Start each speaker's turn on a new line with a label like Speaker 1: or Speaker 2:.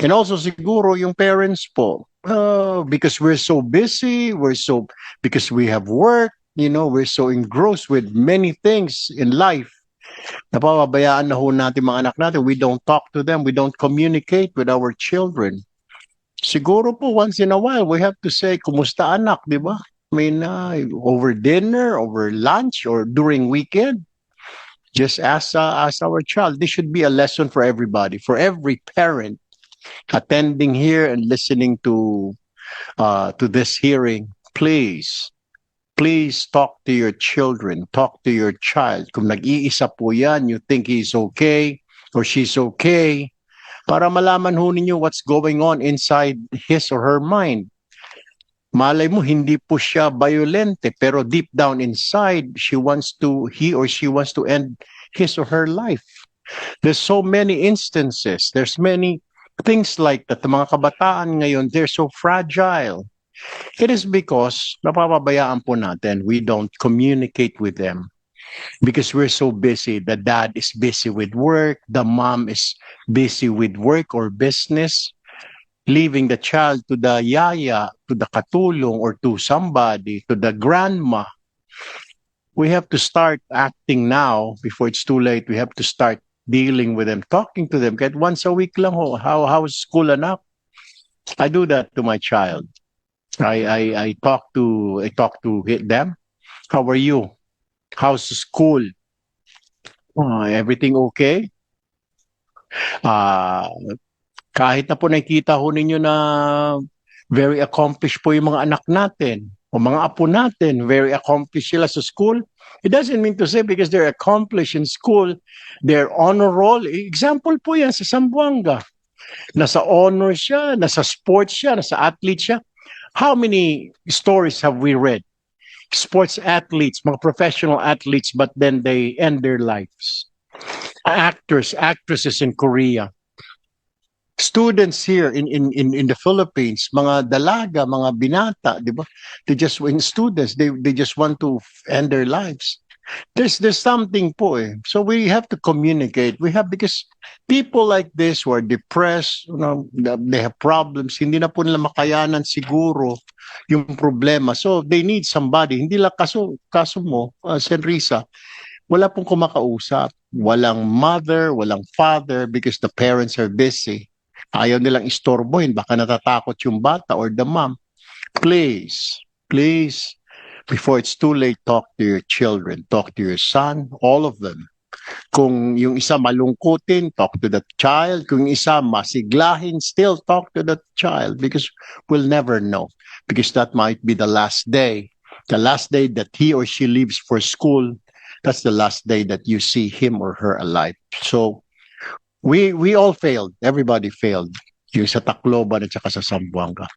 Speaker 1: And also siguro yung parents po, because we're so busy, because we have work, we're so engrossed with many things in life. Napapabayaan na ho natin mga anak natin. We don't talk to them. We don't communicate with our children. Siguro po once in a while, we have to say, kumusta anak, di ba? I mean, over dinner, over lunch, or during weekend. Just ask our child. This should be a lesson for everybody, for every parent attending here and listening to this hearing. Please talk to your children, talk to your child. Kung nag-iisa po yan, you think he's okay or she's okay, para malaman ho ninyo what's going on inside his or her mind. Malay mo, hindi po siya violente, pero deep down inside, he or she wants to end his or her life. There's so many instances. There's many things like that. The mga kabataan ngayon, they're so fragile. It is because napapabayaan po natin. We don't communicate with them because we're so busy. The dad is busy with work. The mom is busy with work or business, leaving the child to the yaya, to the katulong, or to somebody, to the grandma. We have to start acting now before it's too late. We have to start dealing with them, talking to them. Kahit once a week lang ho. How's school anak? I do that to my child. I talk to them. How are you? How's school? Everything okay? Uh, Kahit na po nakikita ho ninyo na very accomplished po yung mga anak natin o mga apo natin, very accomplished sila sa school. It doesn't mean to say because they're accomplished in school, they're honor roll. Example po yan sa Zamboanga. Nasa honor siya, nasa sports siya, nasa athlete siya. How many stories have we read? Sports athletes, mga professional athletes, but then they end their lives. Actors, actresses in Korea. Students here in the Philippines, mga dalaga, mga binata, di ba? When students, they just want to end their lives. There's something po eh. So we have to communicate. Because people like this who are depressed, they have problems, hindi na po nila makayanan siguro yung problema. So they need somebody. Hindi lang kaso mo, Senrisa, wala pong kumakausap. Walang mother, walang father because the parents are busy. Ayaw nilang istorbohin, baka natatakot yung bata or the mom. Please, before it's too late, talk to your children, talk to your son, all of them. Kung yung isa malungkutin, talk to the child. Kung yung isa masiglahin, still talk to the child because we'll never know. Because that might be the last day. The last day that he or she leaves for school, that's the last day that you see him or her alive. So, we all failed. Everybody failed. Yung sa Tacloban at saka sa Zamboanga.